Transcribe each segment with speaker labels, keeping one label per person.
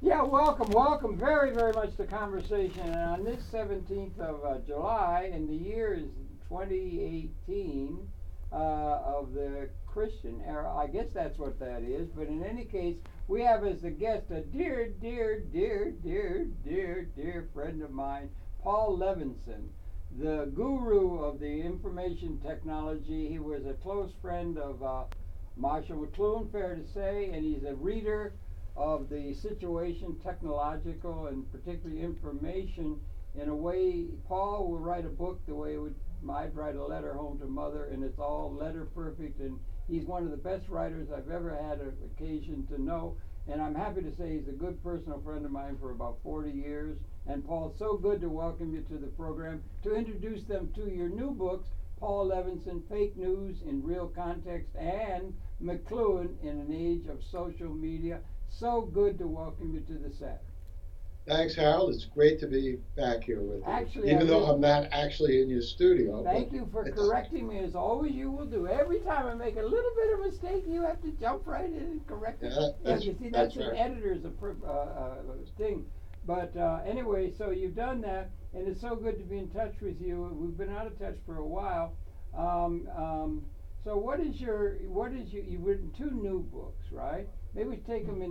Speaker 1: Yeah, welcome very, very much to conversation. And on this 17th of July, and the year is 2018 of the Christian era. I guess that's what that is. But in any case, we have as a guest a dear friend of mine, Paul Levinson, the guru of the information technology. He was a close friend of Marshall McLuhan, fair to say, and he's a reader of the situation, technological and particularly information. In a way, Paul will write a book the way I'd write a letter home to mother, and it's all letter perfect. And he's one of the best writers I've ever had an occasion to know. And I'm happy to say he's a good personal friend of mine for about 40 years. And Paul, it's so good to welcome you to the program, to introduce them to your new books, Paul Levinson, Fake News in Real Context, and McLuhan in an Age of Social Media. So good to welcome you to the set.
Speaker 2: Thanks, Harold. It's great to be back here with you.
Speaker 1: Actually,
Speaker 2: Even though I'm not actually in your studio.
Speaker 1: Thank you for correcting me, as always you will do. Every time I make a little bit of mistake, you have to jump right in and correct it.
Speaker 2: Yeah,
Speaker 1: you see, that's an
Speaker 2: right.
Speaker 1: editor's thing. But anyway, so you've done that, and it's so good to be in touch with you. We've been out of touch for a while. So you've written two new books, right? Maybe we take them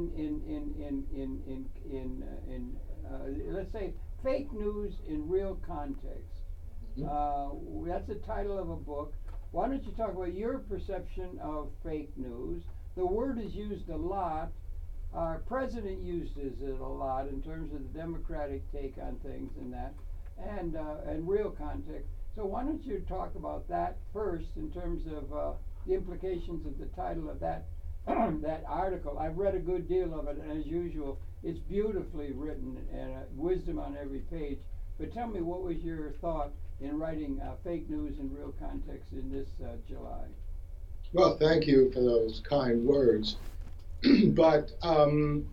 Speaker 1: let's say Fake News in Real Context. That's the title of a book. Why don't you talk about your perception of fake news? The word is used a lot. Our president uses it a lot in terms of the Democratic take on things and that, and real context. So why don't you talk about that first in terms of the implications of the title of that that article. I've read a good deal of it, and as usual, it's beautifully written and wisdom on every page. But tell me, what was your thought in writing Fake News in Real Context in this July?
Speaker 2: Well, thank you for those kind words. But to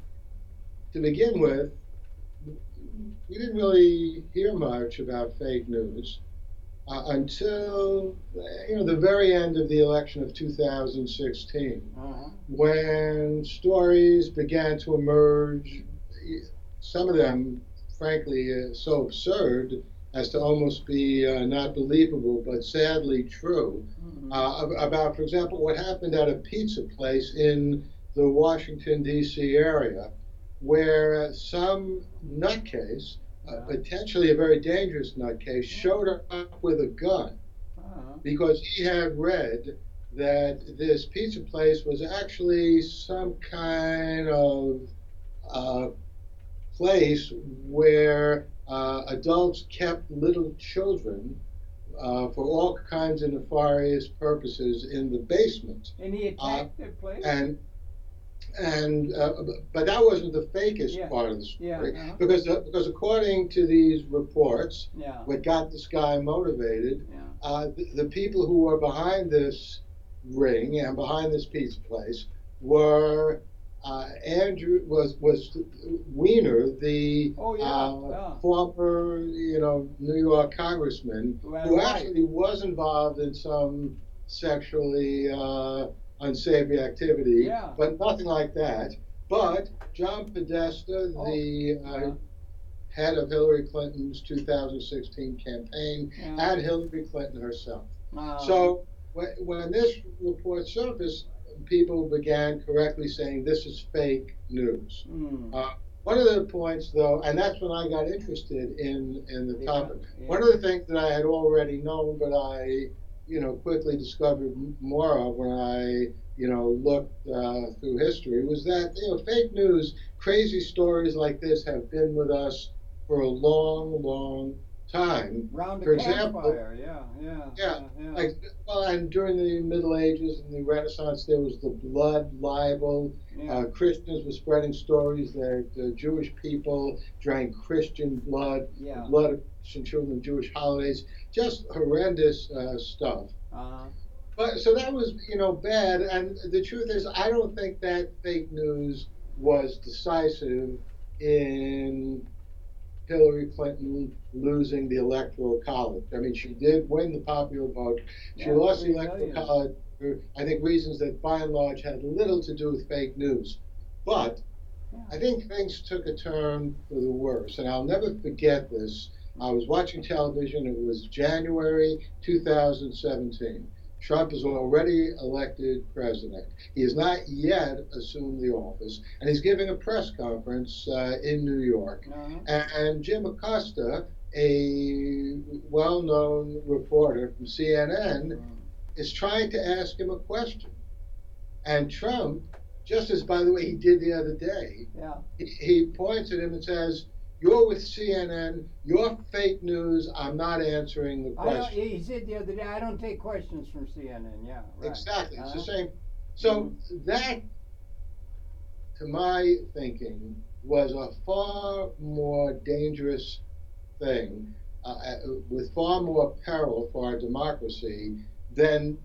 Speaker 2: begin with, we didn't really hear much about fake news until the very end of the election of 2016, when stories began to emerge. Some of them, frankly, so absurd as to almost be not believable, but sadly true. About, for example, what happened at a pizza place in the Washington, D.C. area, where some nutcase, potentially a very dangerous nutcase, showed up with a gun because he had read that this pizza place was actually some kind of place where adults kept little children for all kinds of nefarious purposes in the basement.
Speaker 1: And he attacked the place?
Speaker 2: But that wasn't the fakest part of the story, because according to these reports, what got this guy motivated, the people who were behind this ring and behind this pizza place were Andrew was Weiner, the former New York congressman, who actually was involved in some sexually unsavory activity, but nothing like that. But John Podesta, the head of Hillary Clinton's 2016 campaign, and Hillary Clinton herself. So when this report surfaced, people began correctly saying this is fake news. One of the points, though, and that's when I got interested in the topic. One of the things that I had already known, but I quickly discovered more of when I, looked through history, was that, fake news, crazy stories like this have been with us for a long, long time.
Speaker 1: Round
Speaker 2: for
Speaker 1: the
Speaker 2: example,
Speaker 1: campfire,
Speaker 2: like, well, and during the Middle Ages and the Renaissance, there was the blood libel. Christians were spreading stories that Jewish people drank Christian blood, the blood of Christian children, Jewish holidays, just horrendous stuff. But so that was, bad. And the truth is, I don't think that fake news was decisive in Hillary Clinton losing the Electoral College. I mean, she did win the popular vote. She lost the Electoral College for, I think, reasons that by and large had little to do with fake news. But I think things took a turn for the worse, and I'll never forget this. I was watching television. It was January 2017. Trump is already elected president. He has not yet assumed the office, and he's giving a press conference in New York. And Jim Acosta, a well-known reporter from CNN, is trying to ask him a question. And Trump, just as, by the way, he did the other day, he points at him and says, "You're with CNN, you're fake news, I'm not answering the question."
Speaker 1: He said the other day, "I don't take questions from CNN." Yeah, right.
Speaker 2: Exactly, it's the same. So that, to my thinking, was a far more dangerous thing, with far more peril for our democracy than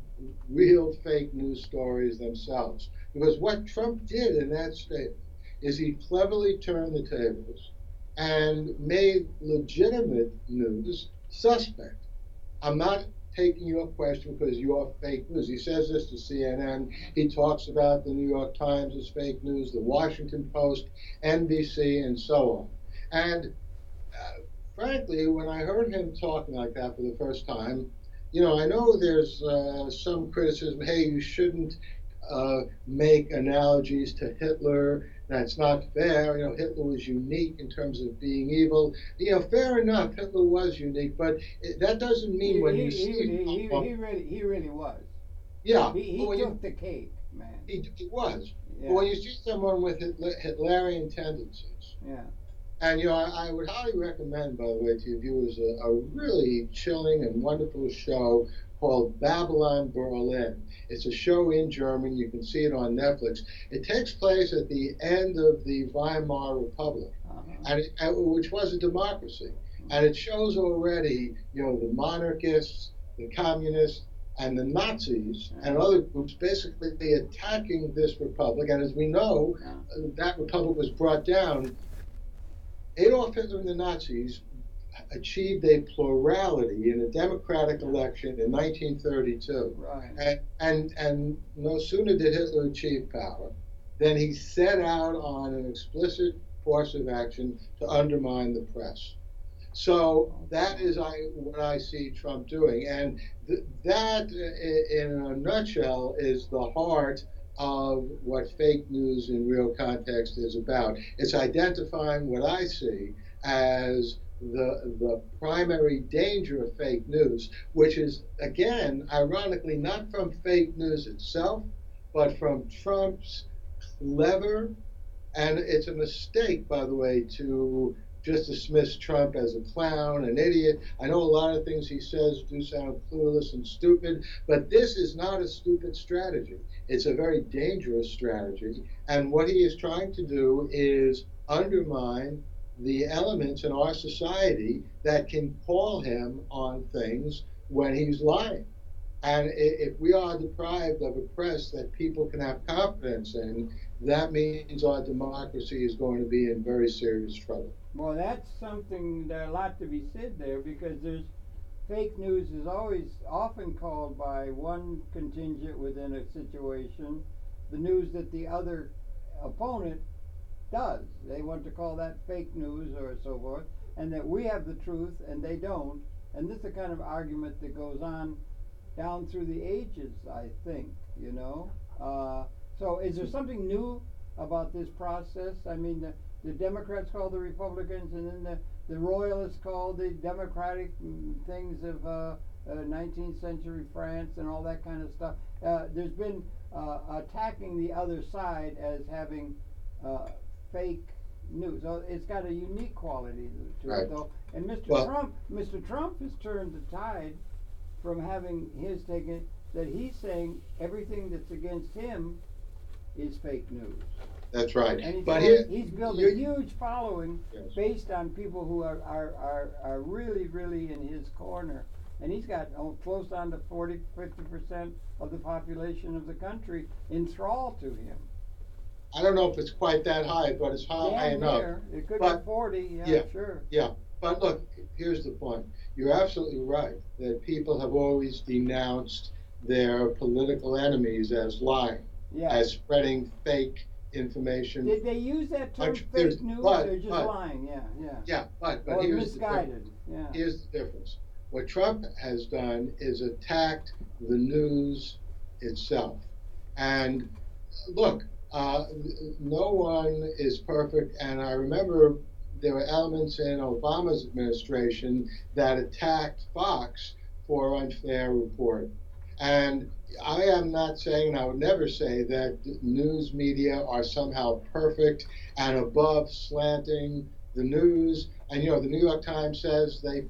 Speaker 2: real fake news stories themselves. Because what Trump did in that statement is he cleverly turned the tables and made legitimate news suspect. I'm not taking your question because you're fake news. He says this to CNN. He talks about the New York Times as fake news, the Washington Post, NBC, and so on. And frankly, when I heard him talking like that for the first time, I know there's some criticism, hey, you shouldn't make analogies to Hitler. That's not fair. Hitler was unique in terms of being evil. Fair enough, Hitler was unique, but that doesn't mean
Speaker 1: he really was.
Speaker 2: Yeah.
Speaker 1: He took the cake, man.
Speaker 2: He was. Yeah. But when you see someone with Hitlerian tendencies, and I would highly recommend, by the way, to your viewers, a really chilling and wonderful show called Babylon Berlin. It's a show in German. You can see it on Netflix. It takes place at the end of the Weimar Republic, which was a democracy. And it shows already, the monarchists, the communists, and the Nazis and other groups basically attacking this republic. And as we know, that republic was brought down. Adolf Hitler and the Nazis achieved a plurality in a democratic election in 1932.
Speaker 1: Right.
Speaker 2: And no sooner did Hitler achieve power than he set out on an explicit course of action to undermine the press. So that is what I see Trump doing. And that, in a nutshell, is the heart of what fake news in real context is about. It's identifying what I see as the primary danger of fake news, which is, again, ironically, not from fake news itself, but from Trump's clever, and it's a mistake, by the way, to just dismiss Trump as a clown, an idiot. I know a lot of things he says do sound clueless and stupid, but this is not a stupid strategy. It's a very dangerous strategy. And what he is trying to do is undermine the elements in our society that can call him on things when he's lying. And if we are deprived of a press that people can have confidence in, that means our democracy is going to be in very serious trouble.
Speaker 1: Well, that's something, there's a lot to be said there, because fake news is often called by one contingent within a situation the news that the other opponent does. They want to call that fake news or so forth, and that we have the truth and they don't. And this is the kind of argument that goes on down through the ages, I think, So is there something new about this process? I mean, the Democrats call the Republicans, and then the Royalists call the democratic things of 19th century France and all that kind of stuff. There's been attacking the other side as having fake news. So it's got a unique quality to it, though. And Mr. Trump has turned the tide from having his taken, that he's saying everything that's against him is fake news.
Speaker 2: That's right.
Speaker 1: And he's built a huge following based on people who are really, really in his corner. And he's got close on to 50% of the population of the country enthralled to him.
Speaker 2: I don't know if it's quite that high, but it's high enough.
Speaker 1: It could be 40, sure.
Speaker 2: Yeah, but look, here's the point. You're absolutely right that people have always denounced their political enemies as lying, as spreading fake information.
Speaker 1: Did they use that term fake news or just lying?
Speaker 2: Yeah, but
Speaker 1: or
Speaker 2: here's
Speaker 1: misguided.
Speaker 2: Here's the difference. What Trump has done is attacked the news itself. And look, no one is perfect. And I remember there were elements in Obama's administration that attacked Fox for unfair reporting. And I am not saying, and I would never say, that news media are somehow perfect and above slanting the news. And, the New York Times says they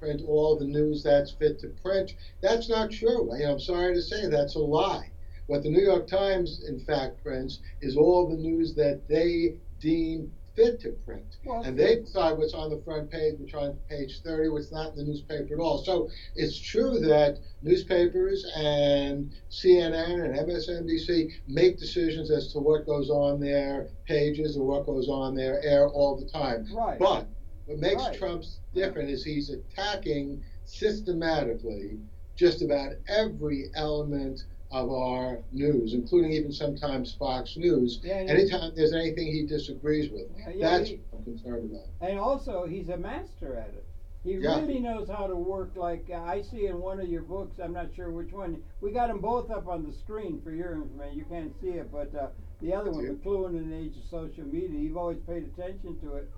Speaker 2: print all the news that's fit to print. That's not true. I'm sorry to say that's a lie. What the New York Times, in fact, prints is all the news that they deem fit to print. And they decide what's on the front page, which on page 30, what's not in the newspaper at all. So it's true that newspapers and CNN and MSNBC make decisions as to what goes on their pages or what goes on their air all the time.
Speaker 1: Right.
Speaker 2: But what makes Trump different is he's attacking systematically just about every element of our news, including even sometimes Fox News. Anytime there's anything he disagrees with, that's what I'm concerned about.
Speaker 1: And also, he's a master at it. He really knows how to work. Like I see in one of your books, I'm not sure which one. We got them both up on the screen for your information. You can't see it, but the other one, McLuhan in the Age of Social Media, you've always paid attention to it.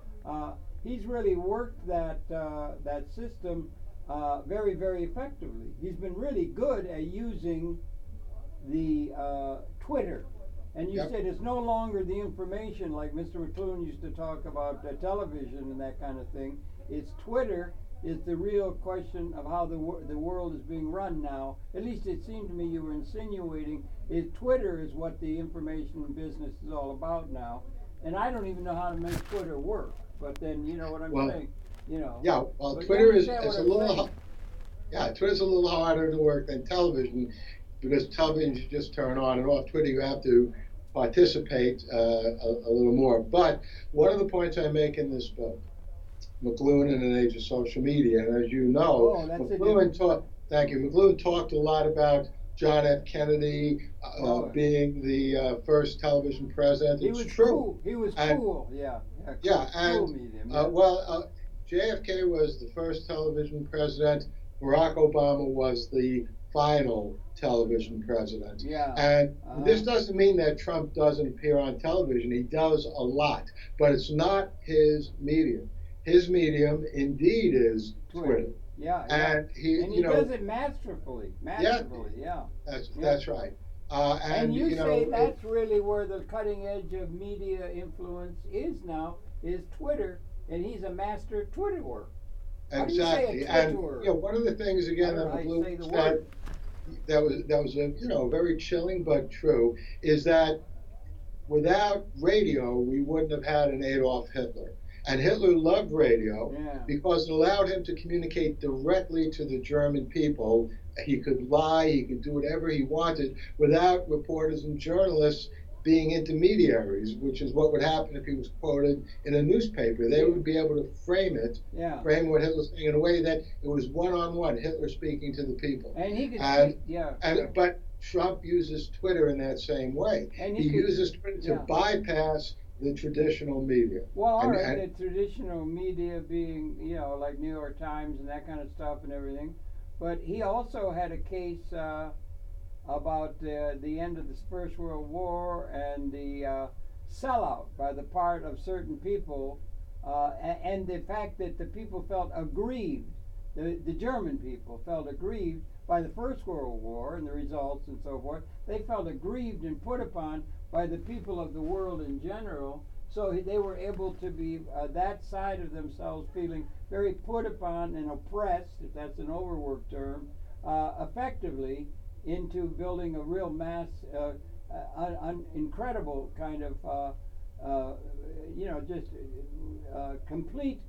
Speaker 1: He's really worked that system very, very effectively. He's been really good at using the Twitter, and you said it's no longer the information like Mr. McLuhan used to talk about television and that kind of thing. It's Twitter is the real question of how the world is being run now. At least it seemed to me you were insinuating Twitter is what the information business is all about now. And I don't even know how to make Twitter work. But then you know what I'm saying.
Speaker 2: Yeah. Well, Twitter is a little. Twitter's a little harder to work than television, because television you just turn on and off. Twitter you have to participate a little more. But one of the points I make in this book, McLuhan in an Age of Social Media, and as you know, McLuhan talked a lot about John F. Kennedy being the first television president.
Speaker 1: He was true. He was cool.
Speaker 2: JFK was the first television president. Barack Obama was the final television president. And this doesn't mean that Trump doesn't appear on television. He does a lot, but it's not his medium. His medium, indeed, is Twitter. And he
Speaker 1: does it masterfully.
Speaker 2: That's right.
Speaker 1: And you say that's really where the cutting edge of media influence is now, is Twitter, and he's a master Twitterer.
Speaker 2: Exactly. And one of the things again that McLuhan said that was a very chilling but true is that without radio we wouldn't have had an Adolf Hitler. And Hitler loved radio because it allowed him to communicate directly to the German people. He could lie, he could do whatever he wanted without reporters and journalists being intermediaries, which is what would happen if he was quoted in a newspaper. They would be able to frame what Hitler was saying in a way that it was one-on-one, Hitler speaking to the people.
Speaker 1: And he could
Speaker 2: but Trump uses Twitter in that same way. And he uses Twitter to bypass the traditional media.
Speaker 1: Well, all right, the traditional media being, like New York Times and that kind of stuff and everything. But he also had a case about the end of the First World War and the sellout by the part of certain people, and the fact that the people felt aggrieved, the German people felt aggrieved by the First World War and the results and so forth. They felt aggrieved and put upon by the people of the world in general, so they were able to be that side of themselves feeling very put upon and oppressed, if that's an overworked term, effectively into building a real mass, incredible kind of, complete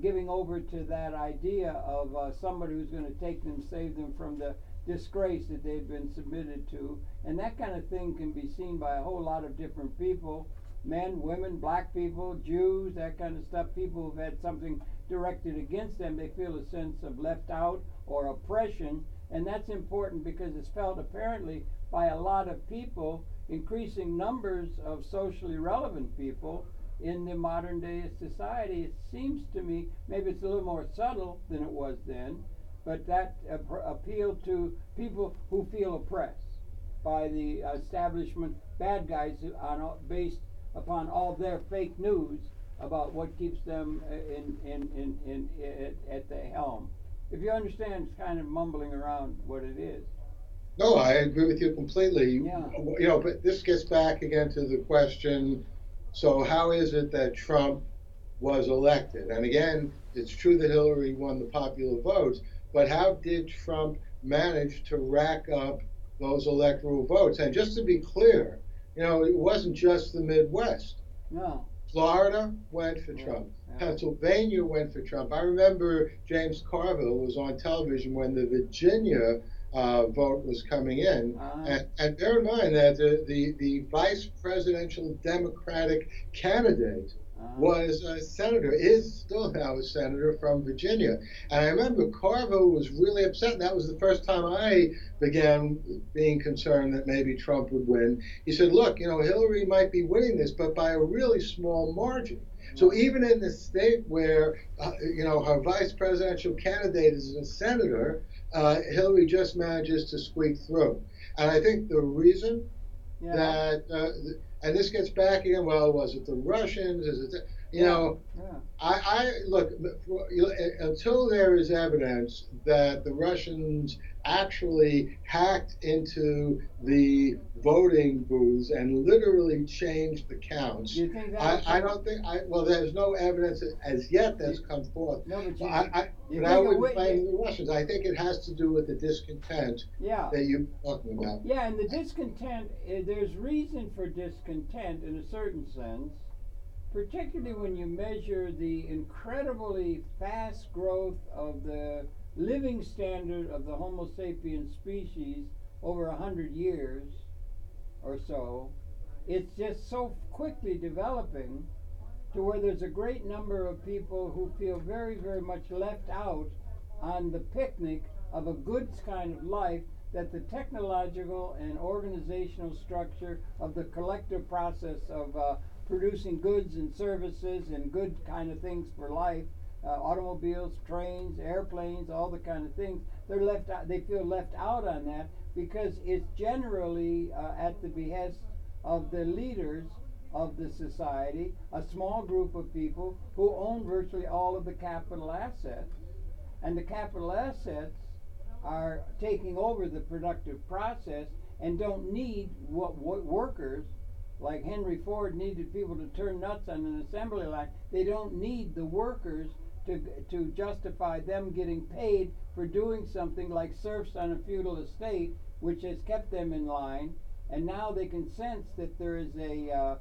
Speaker 1: giving over to that idea of somebody who's going to take them, save them from the disgrace that they've been submitted to. And that kind of thing can be seen by a whole lot of different people, men, women, black people, Jews, that kind of stuff. People who've had something directed against them, they feel a sense of left out or oppression. And that's important because it's felt apparently by a lot of people increasing numbers of socially relevant people in the modern day society. It seems to me, maybe it's a little more subtle than it was then, but that appeal to people who feel oppressed by the establishment, bad guys who are based upon all their fake news about what keeps them at the helm. If you understand, it's kind of mumbling around what it is.
Speaker 2: No, I agree with you completely.
Speaker 1: Yeah.
Speaker 2: You know, but this gets back again to the question, so how is it that Trump was elected? And again, it's true that Hillary won the popular votes, but how did Trump manage to rack up those electoral votes? And just to be clear, you know, it wasn't just the Midwest.
Speaker 1: No.
Speaker 2: Florida went for Trump. Yeah. Pennsylvania went for Trump. I remember James Carville was on television when the Virginia vote was coming in. And bear in mind that the vice presidential Democratic candidate was a senator, is still now a senator from Virginia. And I remember Carville was really upset, and that was the first time I began being concerned that maybe Trump would win. He said, look, you know, Hillary might be winning this, but by a really small margin. So even in the state where, you know, her vice presidential candidate is a senator, Hillary just manages to squeak through. And I think the reason that, and this gets back again, well, was it the Russians? Is it, you know, I look, until there is evidence that the Russians actually hacked into the voting booths and literally changed the counts. I don't think, well, there's no evidence as yet that's come forth.
Speaker 1: No, but
Speaker 2: but I wouldn't blame the Russians. I think it has to do with the discontent that you're talking about.
Speaker 1: Yeah, and the discontent, there's reason for discontent in a certain sense, particularly when you measure the incredibly fast growth of the living standard of the Homo sapiens species over 100 years or so. It's just so quickly developing to where there's a great number of people who feel very, very much left out on the picnic of a good kind of life, that the technological and organizational structure of the collective process of producing goods and services and good kind of things for life, automobiles, trains, airplanes, all the kind of things, they're left out. They feel left out on that because it's generally at the behest of the leaders of the society, a small group of people who own virtually all of the capital assets, and the capital assets are taking over the productive process and don't need what workers like Henry Ford needed people to turn nuts on an assembly line. They don't need the workers to justify them getting paid for doing something like serfs on a feudal estate, which has kept them in line. And now they can sense that there is a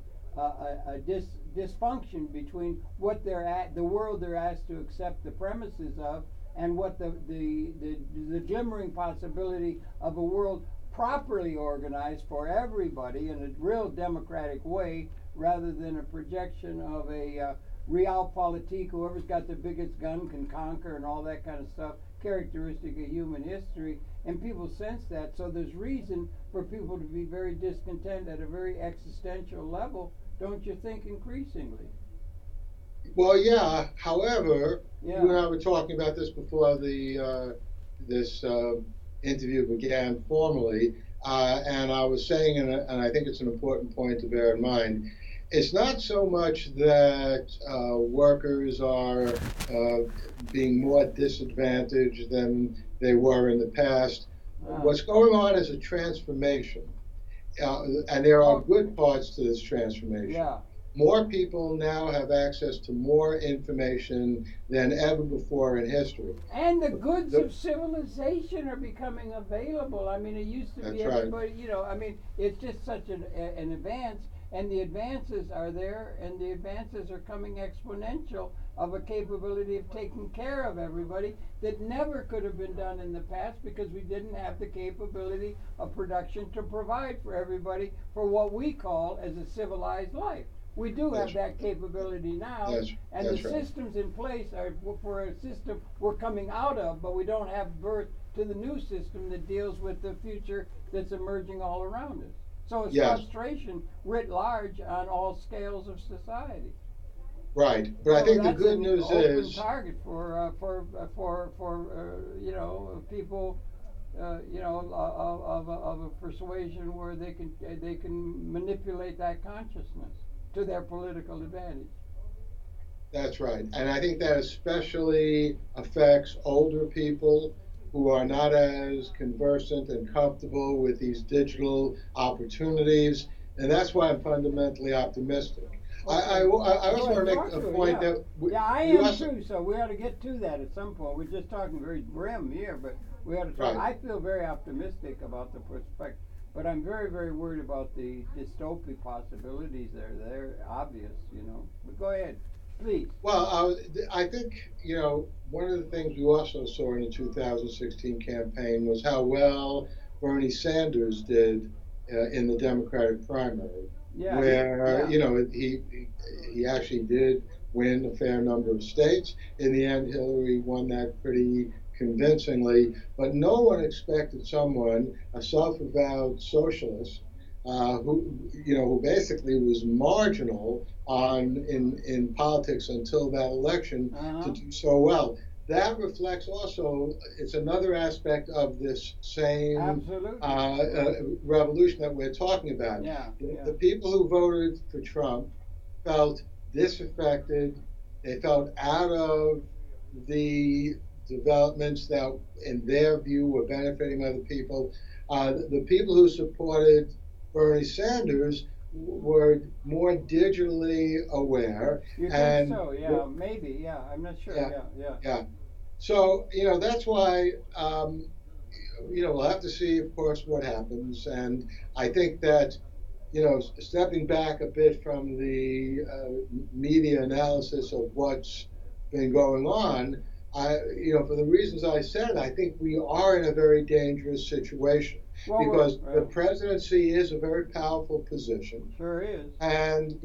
Speaker 1: dysfunction between what they're at, the world they're asked to accept the premises of, and what the glimmering possibility of a world properly organized for everybody in a real democratic way, rather than a projection of a realpolitik, whoever's got the biggest gun can conquer and all that kind of stuff, characteristic of human history. And people sense that, so there's reason for people to be very discontent at a very existential level, don't you think, increasingly?
Speaker 2: Well, yeah. However, you and I were talking about this before this interview began formally, and I was saying, and I think it's an important point to bear in mind, it's not so much that workers are being more disadvantaged than they were in the past. What's going on is a transformation, and there are good parts to this transformation.
Speaker 1: Yeah.
Speaker 2: More people now have access to more information than ever before in history.
Speaker 1: And the goods of civilization are becoming available. I mean, it used to be everybody, you know, I mean, it's just such an advance, and the advances are there, and the advances are coming exponential of a capability of taking care of everybody that never could have been done in the past because we didn't have the capability of production to provide for everybody for what we call as a civilized life. We do have that capability now, and the systems in place are for a system we're coming out of, but we don't have birth to the new system that deals with the future that's emerging all around us. So it's frustration writ large on all scales of society.
Speaker 2: Right, but I think the good news is
Speaker 1: open target for people, of a persuasion where they can manipulate that consciousness to their political advantage.
Speaker 2: That's right, and I think that especially affects older people who are not as conversant and comfortable with these digital opportunities, and that's why I'm fundamentally optimistic. I also want to make a point that
Speaker 1: I am too. So we ought to get to that at some point. We're just talking very grim here, but we ought to talk. Right. I feel very optimistic about the prospect, but I'm very, very worried about the dystopic possibilities there. They're obvious, But go ahead, please.
Speaker 2: Well, I think one of the things we also saw in the 2016 campaign was how well Bernie Sanders did in the Democratic primary. Where he actually did win a fair number of states. In the end, Hillary won that pretty convincingly, but no one expected someone, a self-avowed socialist, who basically was marginal in politics until that election, to do so well. That reflects also, it's another aspect of this same revolution that we're talking about. The people who voted for Trump felt disaffected. They felt out of the developments that, in their view, were benefiting other people. The people who supported Bernie Sanders were more digitally aware.
Speaker 1: You think so? Yeah, maybe. Yeah, I'm not sure.
Speaker 2: Yeah. So, that's why, we'll have to see, of course, what happens. And I think that, stepping back a bit from the media analysis of what's been going on, for the reasons I said, I think we are in a very dangerous situation. Because the presidency is a very powerful position.
Speaker 1: Sure is.
Speaker 2: And,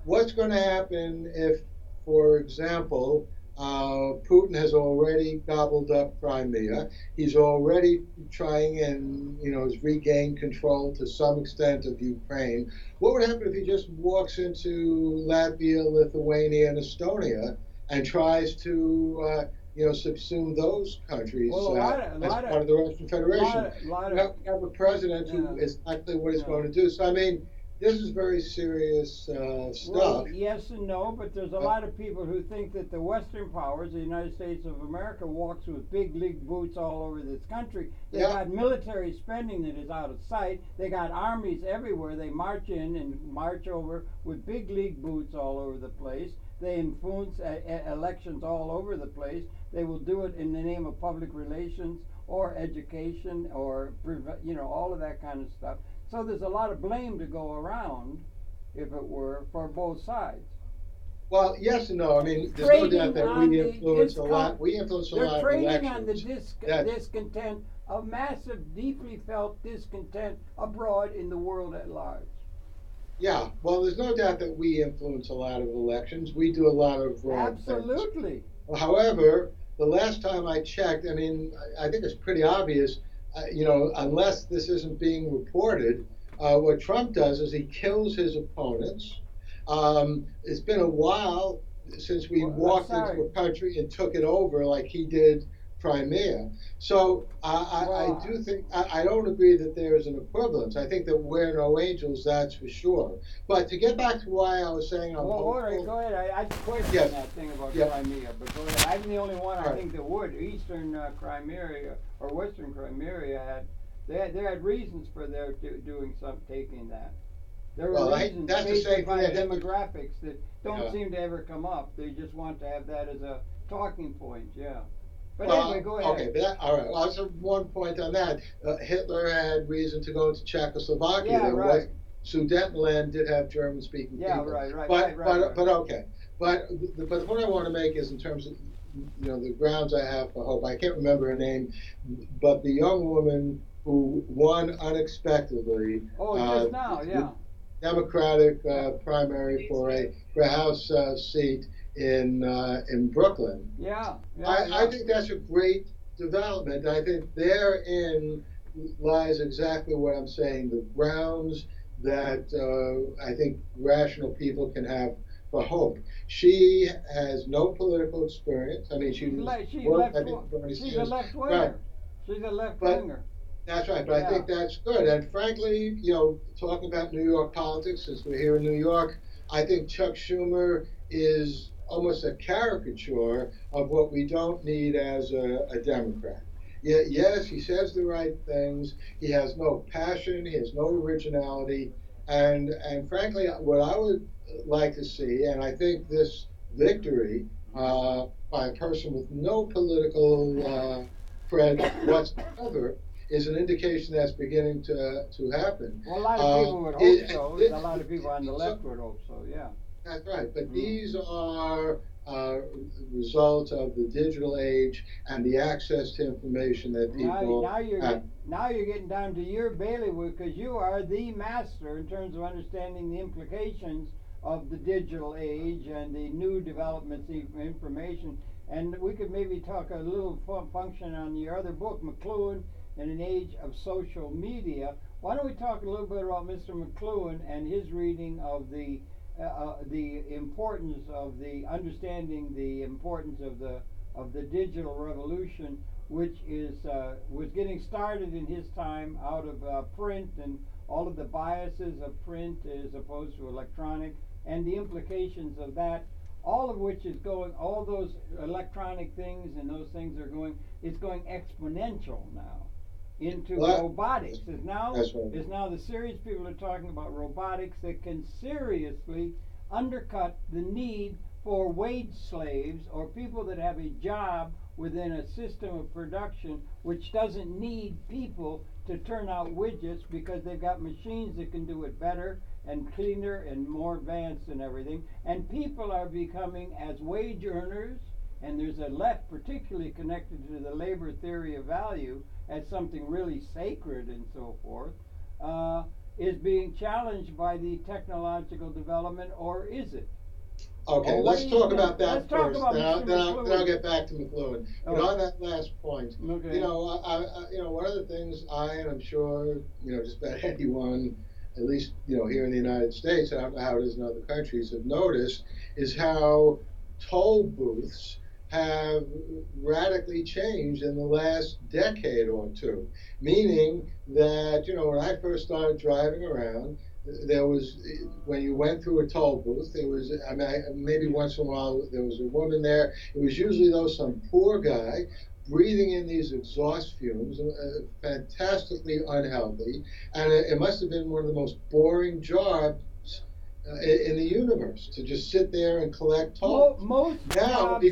Speaker 2: what's going to happen if, for example, Putin has already gobbled up Crimea. He's already trying and, has regained control to some extent of Ukraine. What would happen if he just walks into Latvia, Lithuania, and Estonia and tries to, subsume those countries as part of the Russian Federation? You have a president who is exactly what he's going to do. So, this is very serious stuff.
Speaker 1: Well, yes and no, but there's a lot of people who think that the Western powers, the United States of America, walks with big league boots all over this country. They got military spending that is out of sight. They got armies everywhere. They march in and march over with big league boots all over the place. They influence elections all over the place. They will do it in the name of public relations or education or, all of that kind of stuff. So there's a lot of blame to go around, if it were, for both sides.
Speaker 2: Well, yes and no. There's no doubt that we influence a lot. We influence a lot of elections.
Speaker 1: They're trading on the discontent, a massive, deeply felt discontent abroad in the world at large.
Speaker 2: Yeah, well, there's no doubt that we influence a lot of elections. We do a lot of wrong things.
Speaker 1: Absolutely.
Speaker 2: However, the last time I checked, I think it's pretty obvious, unless this isn't being reported, what Trump does is he kills his opponents. It's been a while since we walked into a country and took it over like he did Crimea. So I do think, I don't agree that there is an equivalence. I think that we're no angels, that's for sure. But to get back to why I was saying
Speaker 1: all right, go ahead. I question that thing about Crimea, but go ahead. I'm the only one I think that would. Eastern Crimea or Western Crimea they had reasons for their taking that. There were reasons based by demographics that don't seem to ever come up. They just want to have that as a talking point, But anyway, go ahead.
Speaker 2: Okay, all right. Well, so one point on that. Hitler had reason to go into Czechoslovakia.
Speaker 1: Yeah, right.
Speaker 2: Sudetenland did have German-speaking people.
Speaker 1: Right.
Speaker 2: But okay. But the point I want to make is in terms of the grounds I have for hope. I can't remember her name, but the young woman who won unexpectedly.
Speaker 1: Just now, yeah.
Speaker 2: Democratic primary for a House seat in Brooklyn. I think that's a great development. I think therein lies exactly what I'm saying. The grounds that I think rational people can have for hope. She has no political experience. I mean, she's a
Speaker 1: left-winger. Right. She's a left-winger.
Speaker 2: That's right, but I think that's good. And frankly, you know, talking about New York politics, since we're here in New York, I think Chuck Schumer is almost a caricature of what we don't need as a Democrat. Yeah, yes, he says the right things. He has no passion. He has no originality. And frankly, what I would like to see, and I think this victory by a person with no political cred whatsoever is an indication that's beginning to happen.
Speaker 1: Well, a lot of people would hope so. A lot of people on the left would hope so, yeah.
Speaker 2: That's right. But these are results of the digital age and the access to information that people have.
Speaker 1: Now you're getting down to your bailiwick, because you are the master in terms of understanding the implications of the digital age and the new developments in information. And we could maybe talk a little function on your other book, McLuhan, in an age of social media. Why don't we talk a little bit about Mr. McLuhan and his reading of the importance of the understanding the importance of the digital revolution, which was getting started in his time out of print and all of the biases of print as opposed to electronic, and the implications of that, all of which is going, all those electronic things and those things are going, it's going exponential now into robotics. Is now the serious people are talking about robotics that can seriously undercut the need for wage slaves or people that have a job within a system of production which doesn't need people to turn out widgets, because they've got machines that can do it better and cleaner and more advanced and everything. And people are becoming as wage earners, and there's a left particularly connected to the labor theory of value as something really sacred and so forth, is being challenged by the technological development, or is it?
Speaker 2: Okay, let's talk about that first. Then I'll get back to McLuhan. But on that last point, you know, one of the things and I'm sure, you know, just about anyone, at least, you know, here in the United States, I don't know how it is in other countries, have noticed, is how toll booths have radically changed in the last decade or two. Meaning that, you know, when I first started driving around, there was, when you went through a toll booth, there was, I mean, maybe once in a while there was a woman there. It was usually, though, some poor guy breathing in these exhaust fumes, fantastically unhealthy, and it must have been one of the most boring jobs in the universe to just sit there and collect tolls. Let me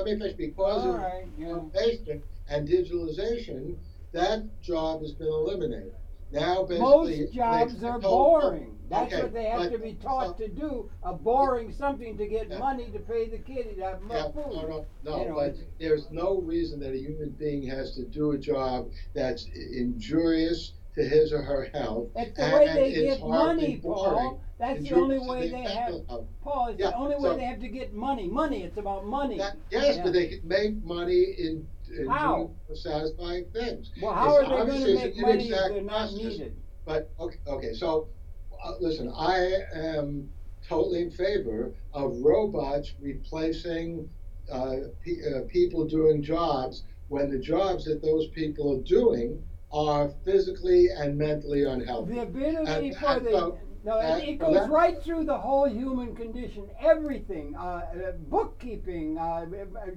Speaker 2: finish. Because of innovation and digitalization, that job has been eliminated. Now, basically,
Speaker 1: most jobs are boring. That's what they have to be taught to do. A boring something to get money to pay the kid to have more food.
Speaker 2: No, but there's no reason that a human being has to do a job that's injurious to his or her health.
Speaker 1: It's the way they get money, Paul. That's the only way they have. Paul, it's the only way they have to get money. Money. It's about money.
Speaker 2: But they can make money in satisfying things.
Speaker 1: Well, how are they going to make money if they're not needed?
Speaker 2: But okay. So listen, I am totally in favor of robots replacing people doing jobs when the jobs that those people are doing are physically and mentally unhealthy.
Speaker 1: The ability it goes right through the whole human condition. Everything, bookkeeping,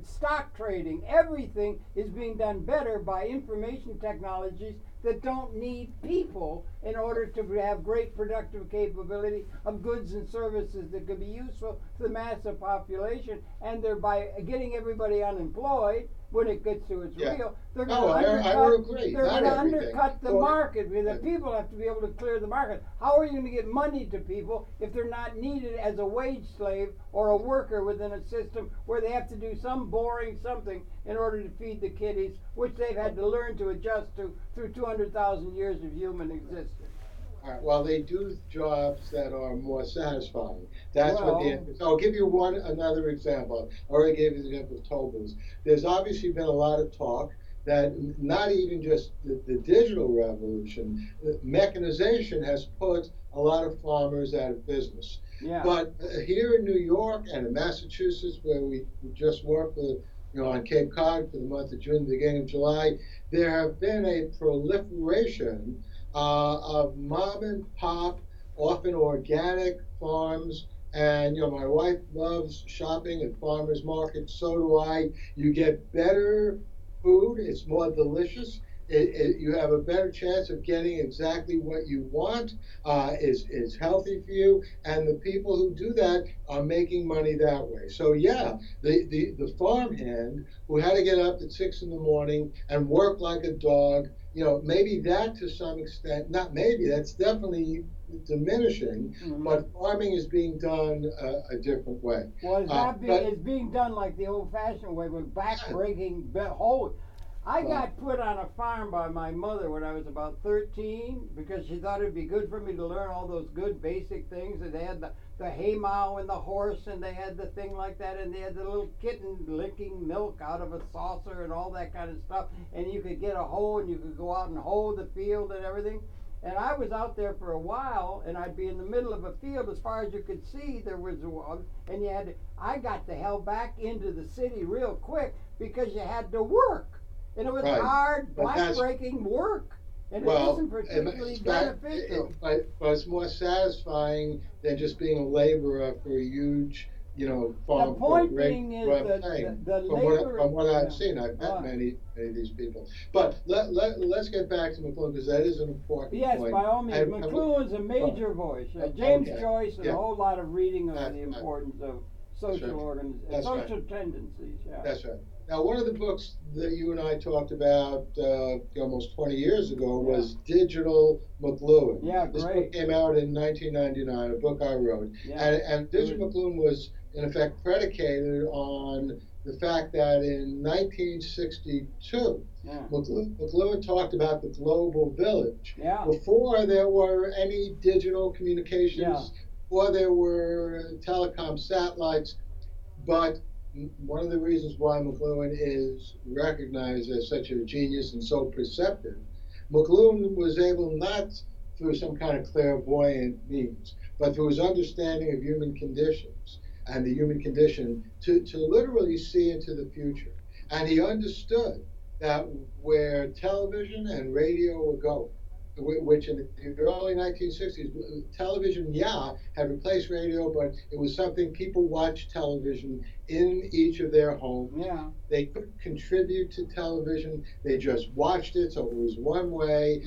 Speaker 1: stock trading, everything is being done better by information technologies that don't need people in order to have great productive capability of goods and services that could be useful to the massive population. And thereby getting everybody unemployed, when it gets to its real, they're going to undercut the market. The people have to be able to clear the market. How are you going to get money to people if they're not needed as a wage slave or a worker within a system where they have to do some boring something in order to feed the kiddies, which they've had to learn to adjust to through 200,000 years of human existence?
Speaker 2: All right, well, they do jobs that are more satisfying. That's what the. So I'll give you another example. I already gave you the example of toll booths. There's obviously been a lot of talk that not even just the digital revolution, mechanization has put a lot of farmers out of business.
Speaker 1: Yeah.
Speaker 2: But here in New York and in Massachusetts, where we just worked with, on Cape Cod for the month of June, the beginning of July, there have been a proliferation of mom and pop, often organic farms. And, my wife loves shopping at farmers markets. So do I. You get better food. It's more delicious. You have a better chance of getting exactly what you want. It's healthy for you. And the people who do that are making money that way. So, yeah, the farmhand who had to get up at 6 in the morning and work like a dog, maybe that to some extent, not maybe, that's definitely diminishing, but farming is being done a different way.
Speaker 1: Well, it's being done like the old-fashioned way with back-breaking holes. I got put on a farm by my mother when I was about 13 because she thought it'd be good for me to learn all those good basic things. And they had the hay mow and the horse, and they had the thing like that, and they had the little kitten licking milk out of a saucer and all that kind of stuff. And you could get a hoe and you could go out and hoe the field and everything. And I was out there for a while, and I'd be in the middle of a field as far as you could see. There was and I got the hell back into the city real quick because you had to work. And it was hard, back-breaking work. And it wasn't particularly beneficial.
Speaker 2: But it's more satisfying than just being a laborer for a huge, farm.
Speaker 1: The point being is the labor.
Speaker 2: From what I've seen, I've met many of these people. But let's get back to McLuhan, because that is an important point.
Speaker 1: Yes, by all means. McLuhan's a major voice. James Joyce and a whole lot of reading on the importance of social social tendencies. Yeah.
Speaker 2: That's right. Now, one of the books that you and I talked about almost 20 years ago was Digital McLuhan.
Speaker 1: Yeah,
Speaker 2: this
Speaker 1: great.
Speaker 2: book came out in 1999, a book I wrote. Yeah. And Digital McLuhan was, in effect, predicated on the fact that in 1962, McLuhan talked about the global village.
Speaker 1: Yeah.
Speaker 2: Before there were any digital communications, before there were telecom satellites, but one of the reasons why McLuhan is recognized as such a genius and so perceptive, McLuhan was able, not through some kind of clairvoyant means, but through his understanding of human conditions and the human condition to literally see into the future. And he understood that where television and radio were going, which in the early 1960s, television, had replaced radio, but it was something people watched television in each of their homes.
Speaker 1: Yeah.
Speaker 2: They couldn't contribute to television. They just watched it, so it was one way.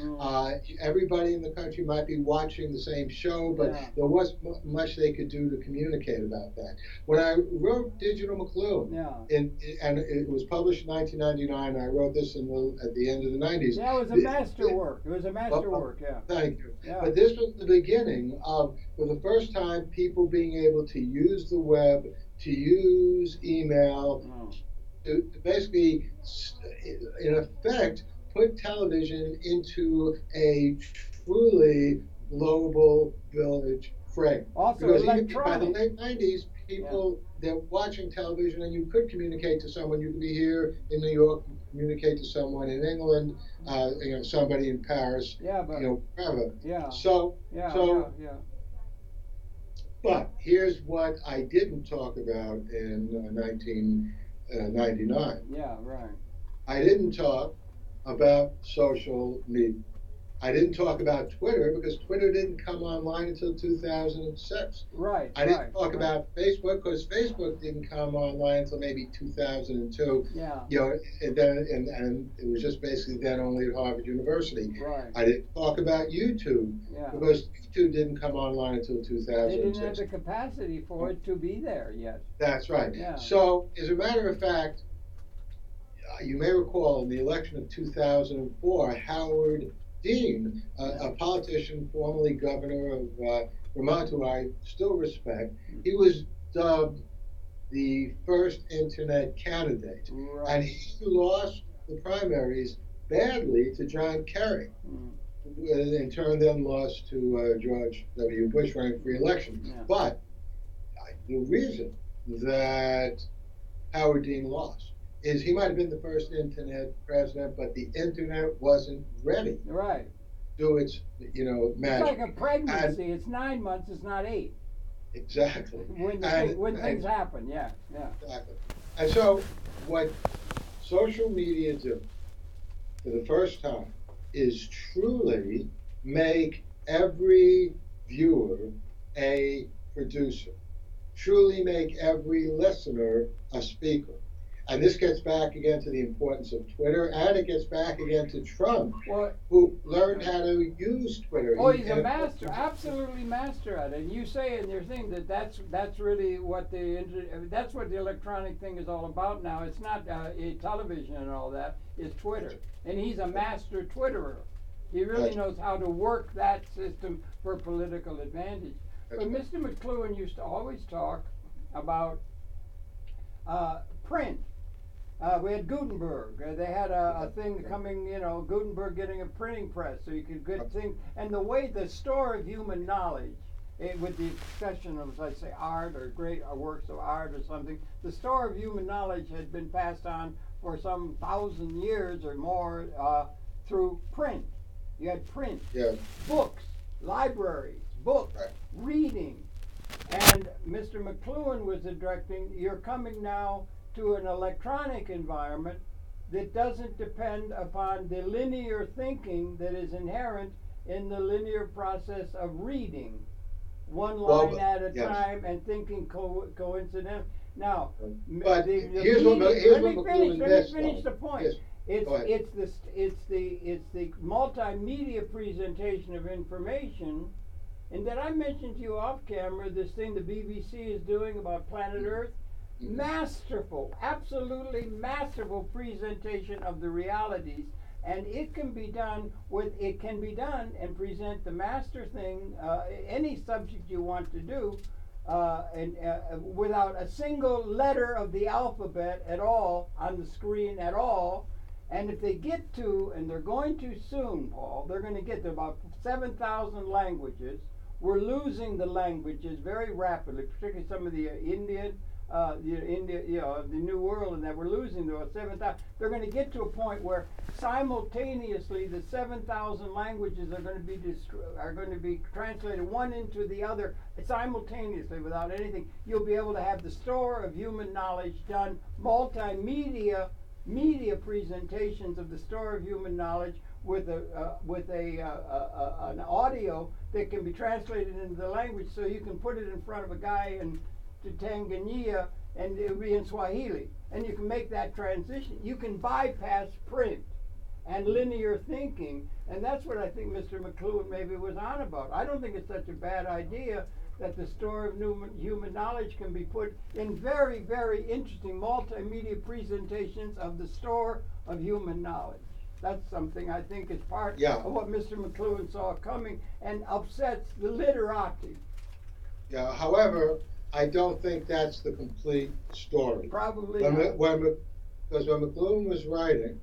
Speaker 2: Everybody in the country might be watching the same show, but there wasn't much they could do to communicate about that. When I wrote Digital McLuhan, and it was published in 1999, I wrote this at the end of the 90s.
Speaker 1: Yeah, it was a masterwork. It was a masterwork,
Speaker 2: Thank you. Yeah. But this was the beginning of, for the first time, people being able to use the web, to use email, to basically, in effect, put television into a truly global village frame.
Speaker 1: Also
Speaker 2: because
Speaker 1: electronic.
Speaker 2: By the late 90s, people, they're watching television, and you could communicate to someone. You could be here in New York, communicate to someone in England, somebody in Paris, wherever.
Speaker 1: Yeah.
Speaker 2: But here's what I didn't talk about in 1999.
Speaker 1: Yeah, right.
Speaker 2: I didn't talk about social media. I didn't talk about Twitter because Twitter didn't come online until 2006.
Speaker 1: Right.
Speaker 2: I didn't talk about Facebook because Facebook didn't come online until maybe 2002.
Speaker 1: Yeah.
Speaker 2: And then it was just basically then only at Harvard University.
Speaker 1: Right.
Speaker 2: I didn't talk about YouTube because YouTube didn't come online until 2006.
Speaker 1: They didn't have the capacity for it to be there yet.
Speaker 2: That's right.
Speaker 1: Yeah.
Speaker 2: So, as a matter of fact, you may recall in the election of 2004, Howard Dean, a politician, formerly governor of Vermont, who I still respect, he was dubbed the first internet candidate.
Speaker 1: Right.
Speaker 2: And he lost the primaries badly to John Kerry. In turn, then lost to George W. Bush running for re-election.
Speaker 1: Yeah.
Speaker 2: But the reason that Howard Dean lost is he might have been the first internet president, but the internet wasn't ready.
Speaker 1: Right.
Speaker 2: Do its, magic.
Speaker 1: It's like a pregnancy. It's 9 months. It's not 8.
Speaker 2: Exactly.
Speaker 1: When things happen, yeah.
Speaker 2: Exactly. And so, what social media do for the first time is truly make every viewer a producer, truly make every listener a speaker. And this gets back again to the importance of Twitter, and it gets back again to Trump, who learned how to use Twitter.
Speaker 1: Oh, he's a master, absolutely master at it. And you say in your thing that that's really what that's what the electronic thing is all about now. It's not television and all that. It's Twitter, and he's a master Twitterer. He really knows how to work that system for political advantage. But Mr. McLuhan used to always talk about print. We had Gutenberg. They had a thing coming, Gutenberg getting a printing press so you could get things. And the way the store of human knowledge, with the exception of, let's say, art or great works of art or something, the store of human knowledge had been passed on for some 1,000 years or more through print. You had print, books, libraries, books, reading. And Mr. McLuhan was directing, you're coming now to an electronic environment that doesn't depend upon the linear thinking that is inherent in the linear process of reading one line at a time and thinking coincident. Now,
Speaker 2: but here's what McLuhan
Speaker 1: let me finish the point. Yes. It's the multimedia presentation of information, and that I mentioned to you off camera this thing the BBC is doing about planet Earth. Masterful, absolutely masterful presentation of the realities, and it can be done and present the master thing, any subject you want to do, without a single letter of the alphabet at all on the screen at all. And if they get to, and they're going to soon, Paul, they're going to get to about 7,000 languages. We're losing the languages very rapidly, particularly some of the Indian. The New World, and that we're losing those 7,000. They're going to get to a point where simultaneously the 7,000 languages are going to be translated one into the other simultaneously without anything. You'll be able to have the store of human knowledge done, multimedia presentations of the store of human knowledge with an audio that can be translated into the language, so you can put it in front of a guy to Tanzania, and it'll be in Swahili, and you can make that transition. You can bypass print and linear thinking, and that's what I think Mr. McLuhan maybe was on about. I don't think it's such a bad idea that the store of human knowledge can be put in very, very interesting multimedia presentations of the store of human knowledge. That's something I think is part of what Mr. McLuhan saw coming and upsets the literati.
Speaker 2: Yeah, however, I don't think that's the complete story.
Speaker 1: Probably not.
Speaker 2: Because when McLuhan was writing,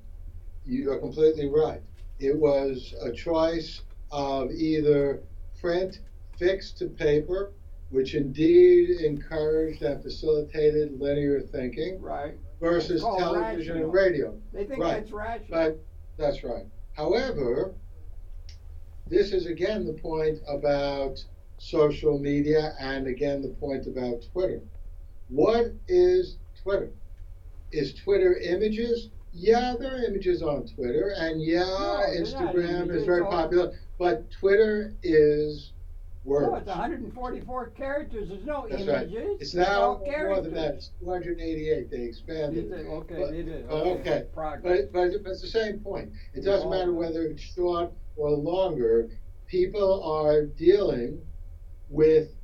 Speaker 2: you are completely right. It was a choice of either print fixed to paper, which indeed encouraged and facilitated linear thinking, versus television and radio.
Speaker 1: They think that's rational.
Speaker 2: But that's right. However, this is again the point about social media, and again the point about Twitter. What is Twitter? Is Twitter images? Yeah, there are images on Twitter, and Instagram is very popular, but Twitter is words.
Speaker 1: No, it's 144 characters. There's no images.
Speaker 2: Right. It's now more than that. It's 288. They expanded.
Speaker 1: They did.
Speaker 2: Okay. But it's the same point. It doesn't matter whether it's short or longer. People are dealing with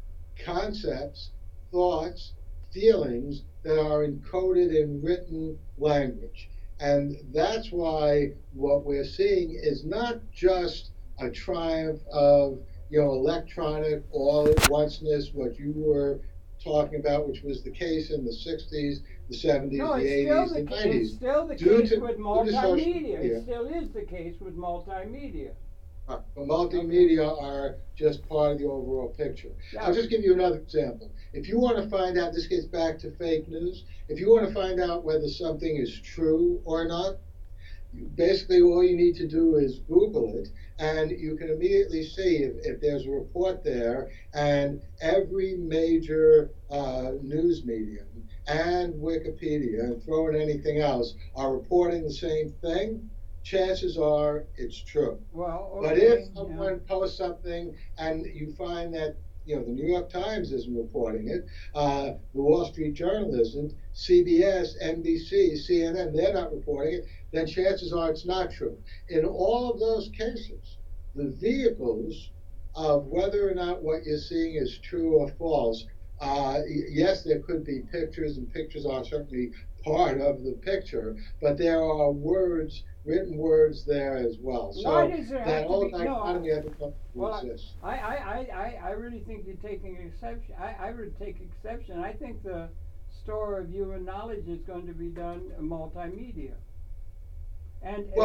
Speaker 2: concepts, thoughts, feelings that are encoded in written language. And that's why what we're seeing is not just a triumph of electronic all-at-onceness, what you were talking about, which was the case in the 60s, the 70s, the 80s, the 90s.
Speaker 1: It's still the case with multimedia. It still is the case with multimedia.
Speaker 2: But multimedia are just part of the overall picture. Yeah. I'll just give you another example. If you want to find out, this gets back to fake news, if you want to find out whether something is true or not, basically all you need to do is Google it, and you can immediately see if there's a report there, and every major news medium and Wikipedia, and throw in anything else, are reporting the same thing, chances are it's true.
Speaker 1: Well, okay,
Speaker 2: but if someone posts something and you find that the New York Times isn't reporting it, the Wall Street Journal isn't, CBS, NBC, CNN, they're not reporting it, then chances are it's not true. In all of those cases, the vehicles of whether or not what you're seeing is true or false, yes, there could be pictures, and pictures are certainly part of the picture, but there are words, written words there as well.
Speaker 1: Why does there have to be? I really think you're taking exception. I would take exception. I think the store of human knowledge is going to be done multimedia.
Speaker 2: I don't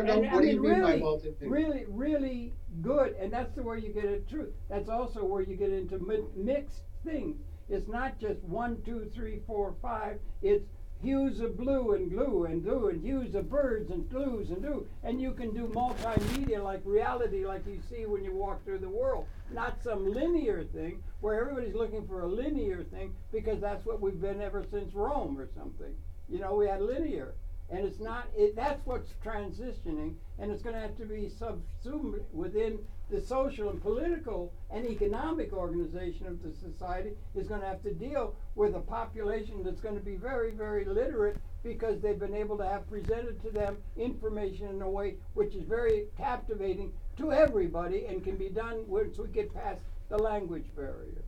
Speaker 2: know. What do you mean by multimedia?
Speaker 1: Really good, and that's the way you get at truth. That's also where you get into mixed things. It's not just 1, 2, 3, 4, 5. It's hues of blue and glue and blue, and hues of birds and blues and blue. And you can do multimedia like reality, like you see when you walk through the world. Not some linear thing where everybody's looking for a linear thing because that's what we've been ever since Rome or something. We had linear. And it's not, that's what's transitioning, and it's going to have to be subsumed within the social and political and economic organization of the society. Is going to have to deal with a population that's going to be very, very literate because they've been able to have presented to them information in a way which is very captivating to everybody and can be done once we get past the language barrier.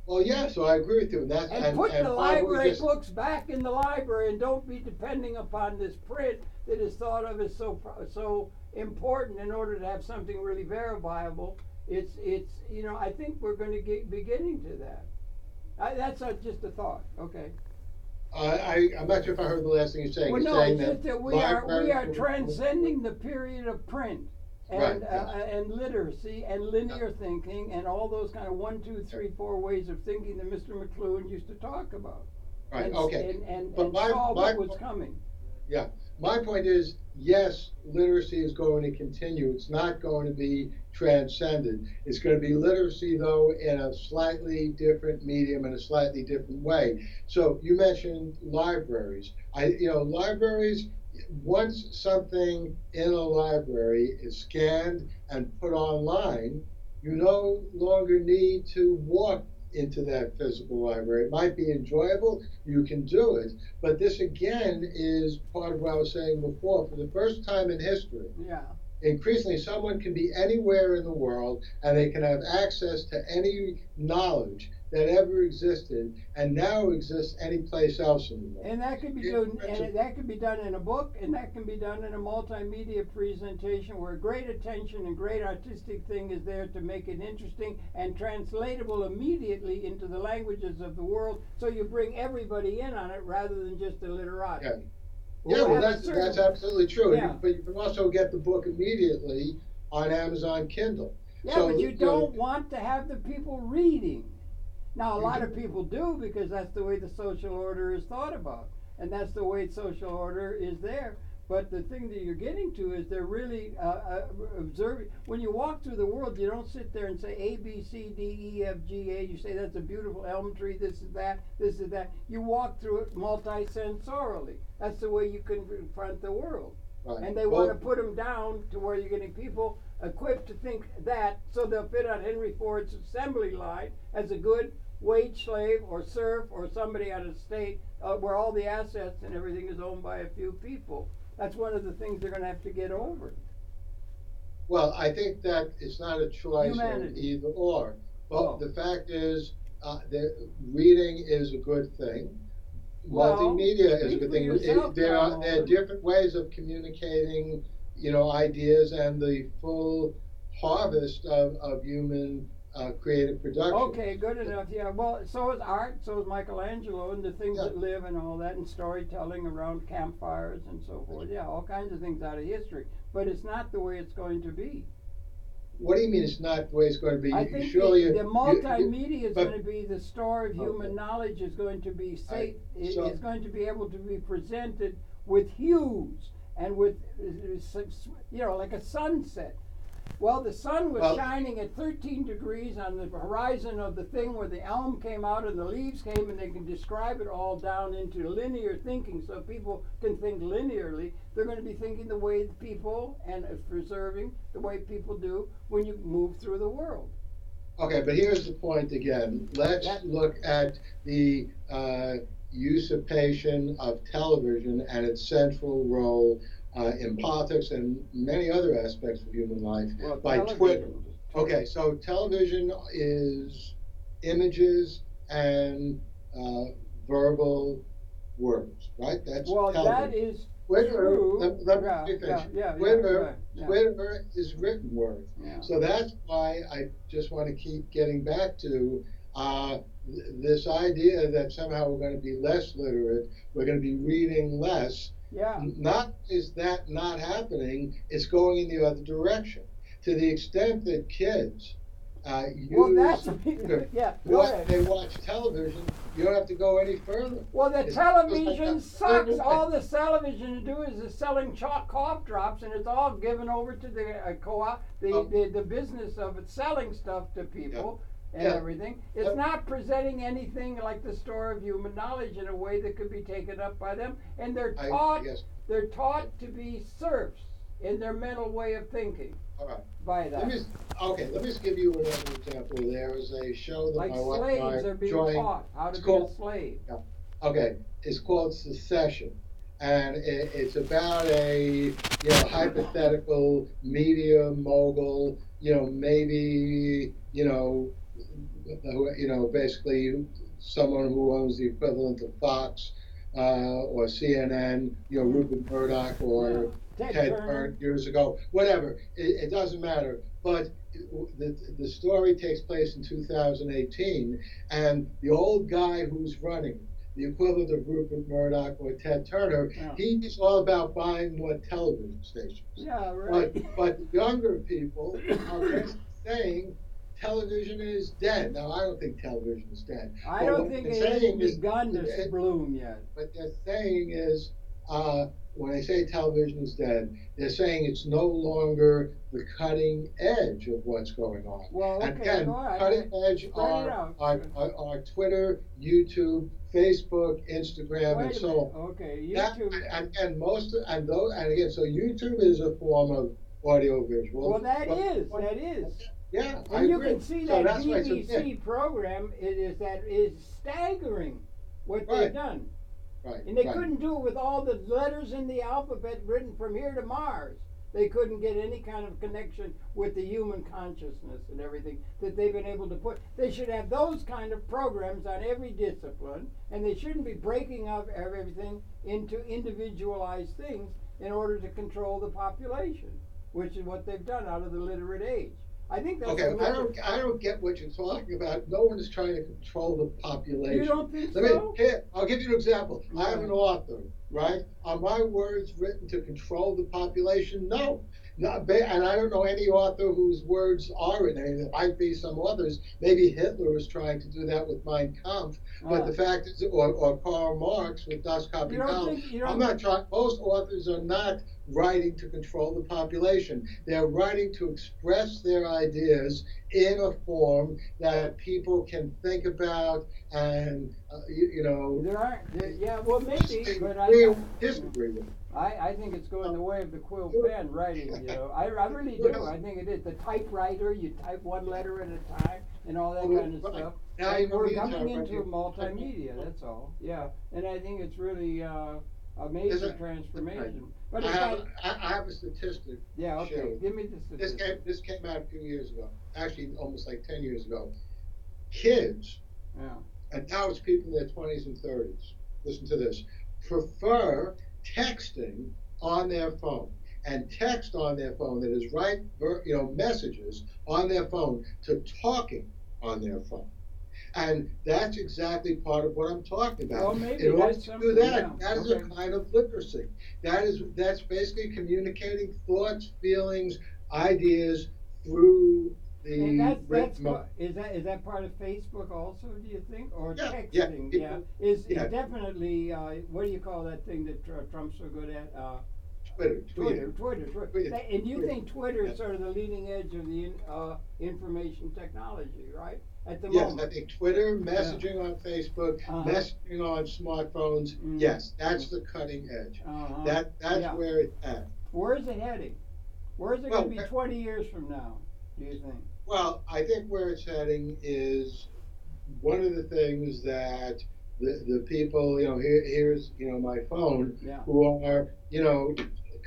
Speaker 2: Well, yeah, so I agree with you.
Speaker 1: And put the library books back in the library, and don't be depending upon this print that is thought of as so important in order to have something really verifiable. It's I think we're going to be getting to that. That's just a thought. Okay.
Speaker 2: I'm not sure if I heard the last thing you're saying.
Speaker 1: Well,
Speaker 2: you're
Speaker 1: no,
Speaker 2: saying
Speaker 1: it's just that we are transcending the period of print. And, and literacy and linear thinking and all those kind of 1, 2, 3, 4 ways of thinking that Mr. McLuhan used to talk about.
Speaker 2: Right.
Speaker 1: And saw what was coming.
Speaker 2: Yeah. My point is, yes, literacy is going to continue. It's not going to be transcended. It's going to be literacy, though, in a slightly different medium, in a slightly different way. So you mentioned libraries. Libraries. Once something in a library is scanned and put online, you no longer need to walk into that physical library. It might be enjoyable, you can do it, but this again is part of what I was saying before. For the first time in history, increasingly someone can be anywhere in the world and they can have access to any knowledge that ever existed and now exists any place else in the world.
Speaker 1: And that could be done, that could be done in a book, and that can be done in a multimedia presentation where great attention and great artistic thing is there to make it interesting and translatable immediately into the languages of the world, so you bring everybody in on it rather than just the literati.
Speaker 2: Well, that's absolutely true. Yeah. But you can also get the book immediately on Amazon Kindle.
Speaker 1: Yeah, so, but you don't want to have the people reading. Now, a lot of people do because that's the way the social order is thought about. And that's the way social order is there. But the thing that you're getting to is they're really observing. When you walk through the world, you don't sit there and say A, B, C, D, E, F, G, A. You say that's a beautiful elm tree, this is that, this is that. You walk through it multisensorily. That's the way you confront the world. Right. And they want to put them down to where you're getting people equipped to think that, so they'll fit on Henry Ford's assembly line as a good wage slave or serf or somebody out of state where all the assets and everything is owned by a few people. That's one of the things they're going to have to get over.
Speaker 2: Well, I think that it's not a choice of either or. But the fact is that reading is a good thing. Multimedia is a good thing. There are different ways of communicating, ideas, and the full harvest of human creative production.
Speaker 1: Okay, good enough. Yeah, well, so is art, so is Michelangelo, and the things that live and all that, and storytelling around campfires and so forth. Yeah, all kinds of things out of history. But it's not the way it's going to be.
Speaker 2: What do you mean it's not the way it's going to be?
Speaker 1: I think the multimedia is going to be the store of human knowledge is going to be safe. Is going to be able to be presented with hues and with, like a sunset. Well, the sun was shining at 13 degrees on the horizon of the thing where the elm came out and the leaves came, and they can describe it all down into linear thinking, so people can think linearly. They're going to be thinking the way people and preserving the way people do when you move through the world.
Speaker 2: Okay, but here's the point again. Let's look at the usurpation of television and its central role in politics and many other aspects of human life by Twitter. Okay, so television is images and verbal words, right? That's television.
Speaker 1: That is
Speaker 2: Twitter,
Speaker 1: true.
Speaker 2: Let me finish. Twitter is written word. Yeah. So that's why I just want to keep getting back to this idea that somehow we're going to be less literate, we're going to be reading less.
Speaker 1: Yeah.
Speaker 2: Not is that not happening, it's going in the other direction. To the extent that kids use they watch television, you don't have to go any further.
Speaker 1: Well, the television sucks. All the television do is selling cough drops, and it's all given over to the co-op, the business of it, selling stuff to people. Yeah. And everything. It's not presenting anything like the store of human knowledge in a way that could be taken up by them. And they're taught to be serfs in their mental way of thinking.
Speaker 2: All right.
Speaker 1: By that.
Speaker 2: Let me just give you another example. There is a show that my wife and I
Speaker 1: slaves are being taught how to be a slave.
Speaker 2: Yeah. Okay. It's called Secession. And it's about a hypothetical media mogul, maybe, basically someone who owns the equivalent of Fox or CNN, Rupert Murdoch or Ted Turner years ago, whatever. It doesn't matter. But the story takes place in 2018, and the old guy who's running, the equivalent of Rupert Murdoch or Ted Turner, he's all about buying more television stations.
Speaker 1: Yeah, right.
Speaker 2: But younger people are saying television is dead. Now, I don't think television is dead.
Speaker 1: I don't think it hasn't begun to bloom yet.
Speaker 2: What they're saying is, when they say television is dead, they're saying it's no longer the cutting edge of what's going on.
Speaker 1: Well, okay,
Speaker 2: and again, cutting edge are Twitter, YouTube, Facebook, Instagram, and so on.
Speaker 1: Okay, YouTube.
Speaker 2: So YouTube is a form of audio-visual.
Speaker 1: Well, that is.
Speaker 2: Yeah,
Speaker 1: and you can see that BBC program is staggering what they've done.
Speaker 2: Right.
Speaker 1: And they couldn't do it with all the letters in the alphabet written from here to Mars. They couldn't get any kind of connection with the human consciousness and everything that they've been able to put. They should have those kind of programs on every discipline, and they shouldn't be breaking up everything into individualized things in order to control the population, which is what they've done out of the literate age. I think that's
Speaker 2: I don't get what you're talking about. No one is trying to control the population.
Speaker 1: You don't think so?
Speaker 2: I'll give you an example. I am an author, right? Are my words written to control the population? No. And I don't know any author whose words are written. I mean, there might be some others. Maybe Hitler was trying to do that with Mein Kampf. But the fact is, or Karl Marx with Das Kapital. I'm not trying. Most authors are not writing to control the population. They're writing to express their ideas in a form that people can think about and,
Speaker 1: There are, well, maybe, but
Speaker 2: disagree with.
Speaker 1: I think it's going the way of the quill pen writing, I really do. I think it is. The typewriter, you type one letter at a time and all that kind of stuff. And we're coming into multimedia, that's all. Yeah, and I think it's really a major transformation. But
Speaker 2: I have a statistic.
Speaker 1: Yeah, okay. Give me the statistic.
Speaker 2: This came out a few years ago. Actually, almost like 10 years ago. Kids, and now it's people in their 20s and 30s. Listen to this. Prefer texting on their phone. and text on their phone, that is write messages on their phone, to talking on their phone. And that's exactly part of what I'm talking about.
Speaker 1: Well, maybe
Speaker 2: in order to do that, that is a kind of literacy. That's basically communicating thoughts, feelings, ideas through the
Speaker 1: is that part of Facebook also, do you think? Or texting?
Speaker 2: Yeah.
Speaker 1: Is definitely what do you call that thing that Trump's so good at? Twitter. And you think Twitter is sort of the leading edge of the information technology, right? At the moment.
Speaker 2: Yes, I think Twitter, messaging on Facebook, messaging on smartphones. Yes, that's the cutting edge. That's where it's at.
Speaker 1: Where is it heading? Where is it going to be 20 years from now, do you think?
Speaker 2: Well, I think where it's heading is one of the things that the people, here's my phone, who are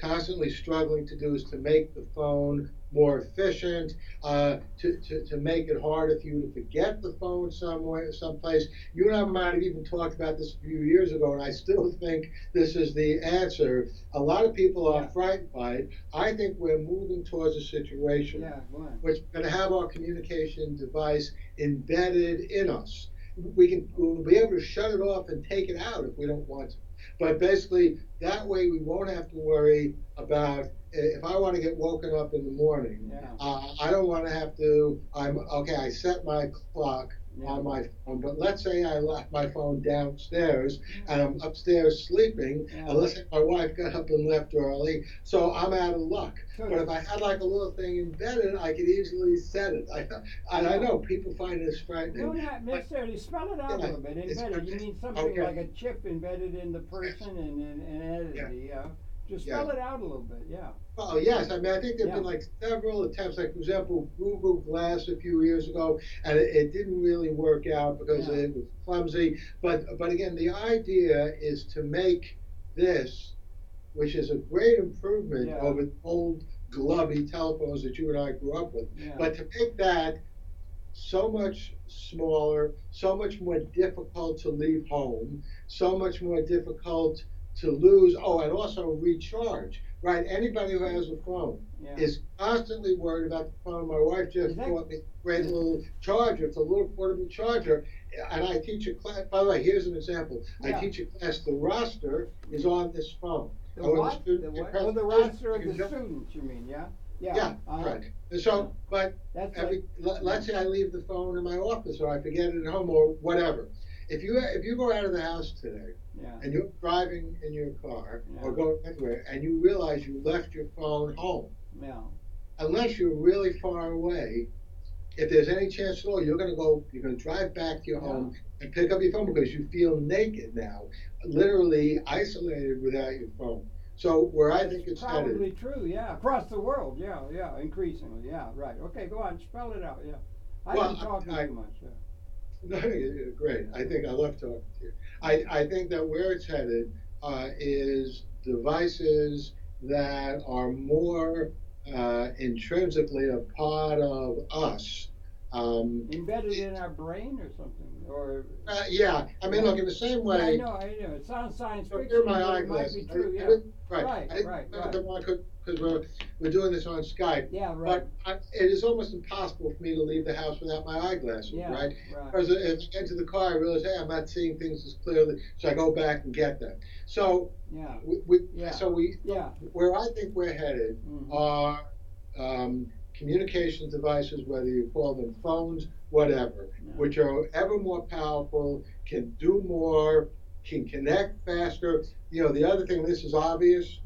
Speaker 2: constantly struggling to do, is to make the phone more efficient, to make it harder for you to forget the phone someplace. You and I might have even talked about this a few years ago, and I still think this is the answer. A lot of people are frightened by it. I think we're moving towards a situation which is going to have our communication device embedded in us. We'll be able to shut it off and take it out if we don't want to. But basically, that way we won't have to worry about, if I want to get woken up in the morning, I don't want to have to, I set my clock on my phone, but let's say I left my phone downstairs and I'm upstairs sleeping, and let's say my wife got up and left early, so I'm out of luck. But if I had like a little thing embedded, I could easily set it. I know people find this frightening.
Speaker 1: No, not necessarily. Spell it out a little bit. Embedded. You mean something like a chip embedded in the person and entity. Just spell it out a little bit,
Speaker 2: Well, yes. I mean, I think there have been like several attempts. Like, for example, Google Glass a few years ago, and it didn't really work out because it was clumsy. But again, the idea is to make this, which is a great improvement over old glubby telephones that you and I grew up with, but to make that so much smaller, so much more difficult to leave home, so much more difficult to lose, and also recharge, right? Anybody who has a phone is constantly worried about the phone. My wife just bought me a great little charger. It's a little portable charger. And I teach a class, by the way, here's an example. I teach a class, the roster is on this phone.
Speaker 1: The what? The roster of the students, you mean,
Speaker 2: right. And so, but let's say I leave the phone in my office, or I forget it at home, or whatever. If you go out of the house today, and you're driving in your car or going anywhere, and you realize you left your phone home, unless you're really far away, if there's any chance at all, you're going to drive back to your home and pick up your phone, because you feel naked now, literally isolated without your phone. So where I think it's
Speaker 1: probably true, across the world, increasingly, right. Okay, go on, spell it out, I've been talking too much.
Speaker 2: No, great. I think I love talking to you. I think that where it's headed is devices that are more intrinsically a part of us.
Speaker 1: Embedded in our brain or something? Or
Speaker 2: I mean, look, in the same way.
Speaker 1: I know. It sounds science fiction, but it might be true,
Speaker 2: Right. Because we're doing this on Skype. But it is almost impossible for me to leave the house without my eyeglasses, right? Because if I get into the car, I realize, hey, I'm not seeing things as clearly, so I go back and get them. So where I think we're headed are communication devices, whether you call them phones, whatever, which are ever more powerful, can do more, can connect faster. The other thing, this is obvious,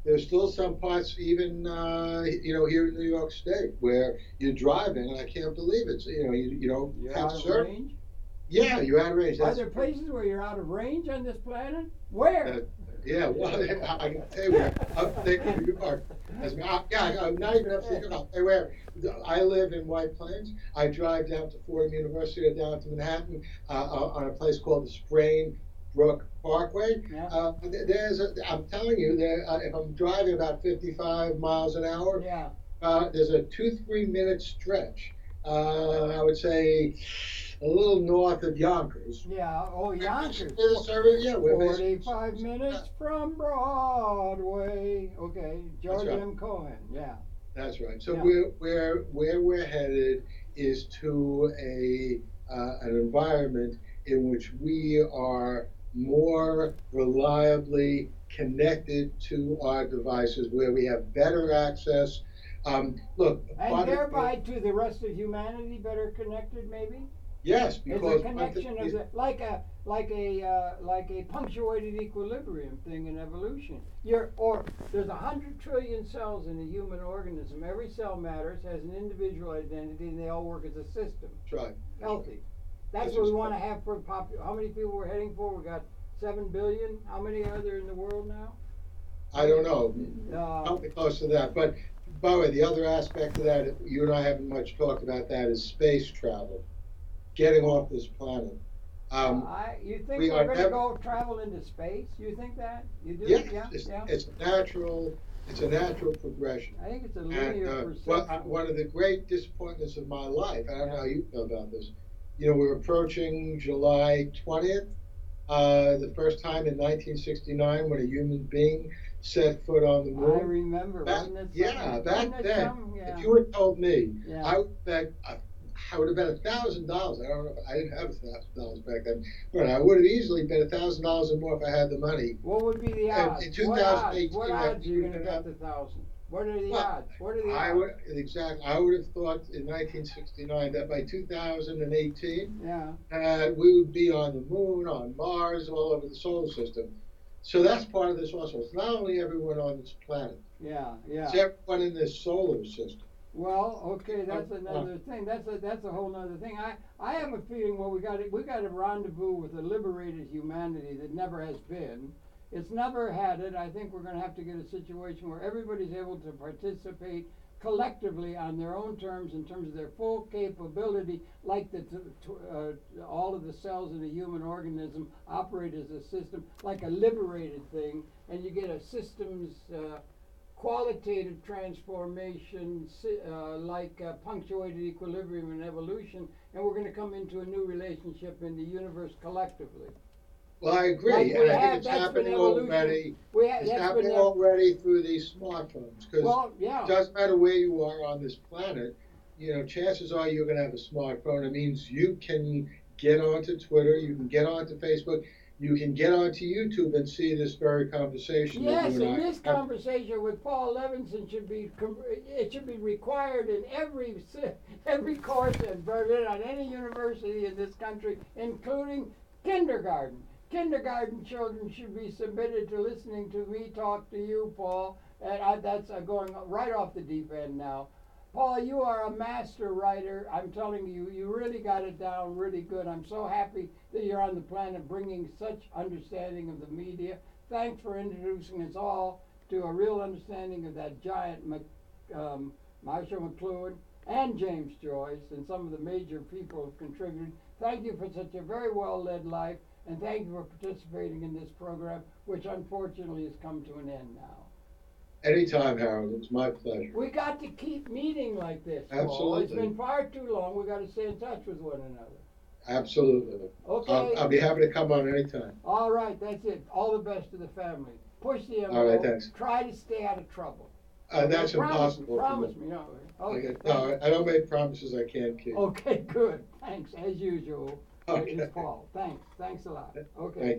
Speaker 2: there's still some parts, even here in New York State, where you're driving, and I can't believe it. You don't have service. Range? Yeah, you're out of range.
Speaker 1: Are there places where you're out of range on this planet? Where?
Speaker 2: Well, I can tell you where. Upstate New York. I'm not even upstate New York. I'll tell you where. I live in White Plains. I drive down to Fordham University or down to Manhattan on a place called the Sprain Brook Parkway. I'm telling you, if I'm driving about 55 miles an hour, there's a 2-3 minute stretch. I would say a little north of Yonkers.
Speaker 1: Yeah, oh, Yonkers.
Speaker 2: Yeah, we're
Speaker 1: 45 minutes from Broadway. Okay, George M. Cohan, yeah.
Speaker 2: That's right. So where we're headed is to an environment in which we are more reliably connected to our devices, where we have better access. Look,
Speaker 1: and thereby to the rest of humanity, better connected, maybe.
Speaker 2: Yes, because
Speaker 1: it's a connection of like a punctuated equilibrium thing in evolution. There's 100 trillion cells in a human organism. Every cell matters, has an individual identity, and they all work as a system.
Speaker 2: That's right.
Speaker 1: Healthy. That's what we want to have for how many people we're heading for? We got 7 billion. How many are there in the world now?
Speaker 2: I don't know. Probably close to that. But by the way, the other aspect of that, you and I haven't much talked about that, is space travel. Getting off this planet.
Speaker 1: You think we're going to go travel into space? You think that? You do?
Speaker 2: Yeah. It's a natural progression.
Speaker 1: I think it's a linear perception.
Speaker 2: Well, one of the great disappointments of my life, I don't know how you feel about this. We're approaching July 20th, the first time in 1969 when a human being set foot on the moon.
Speaker 1: I remember.
Speaker 2: Back then, if you had told me, I would have bet $1,000. I don't know. I didn't have $1,000 back then, but I would have easily bet $1,000 or more if I had the money.
Speaker 1: What would be the odds?
Speaker 2: In 2018,
Speaker 1: what odds are you going to bet the 1,000? What are the odds? What are the odds?
Speaker 2: I would have thought in 1969 that by 2018,
Speaker 1: yeah,
Speaker 2: we would be on the moon, on Mars, all over the solar system. So that's part of this also. It's not only everyone on this planet.
Speaker 1: Yeah, yeah.
Speaker 2: It's everyone in this solar system.
Speaker 1: Well, okay, that's another thing. That's a whole other thing. I have a feeling we got a rendezvous with a liberated humanity that never has been. It's never had it. I think we're going to have to get a situation where everybody's able to participate collectively on their own terms, in terms of their full capability, like all of the cells in a human organism operate as a system, like a liberated thing, and you get a systems qualitative transformation, like punctuated equilibrium and evolution, and we're going to come into a new relationship in the universe collectively.
Speaker 2: Well, I agree, and I think it's happening already. It's happening already through these smartphones, because it doesn't matter where you are on this planet. Chances are you're going to have a smartphone. It means you can get onto Twitter, you can get onto Facebook, you can get onto YouTube and see this very conversation.
Speaker 1: Yes, and this conversation with Paul Levinson should be required in every course on any university in this country, including kindergarten. Kindergarten children should be submitted to listening to me talk to you, Paul. And that's going right off the deep end now. Paul, you are a master writer. I'm telling you, you really got it down really good. I'm so happy that you're on the planet bringing such understanding of the media. Thanks for introducing us all to a real understanding of that giant Marshall McLuhan and James Joyce and some of the major people who contributed. Thank you for such a very well-led life, and thank you for participating in this program, which unfortunately has come to an end now.
Speaker 2: Anytime, Harold. It's my pleasure.
Speaker 1: We got to keep meeting like this, Paul.
Speaker 2: Absolutely.
Speaker 1: It's been far too long. We got to stay in touch with one another.
Speaker 2: Absolutely.
Speaker 1: Okay.
Speaker 2: I'll be happy to come on anytime.
Speaker 1: All right, that's it. All the best to the family. Push the envelope.
Speaker 2: All right, thanks.
Speaker 1: Try to stay out of trouble.
Speaker 2: That's impossible.
Speaker 1: Promise me. No, okay.
Speaker 2: No, I don't make promises I can't keep.
Speaker 1: Okay, good. Thanks, as usual.
Speaker 2: Okay.
Speaker 1: It's Paul. Thanks a lot. Okay.
Speaker 2: Thank you.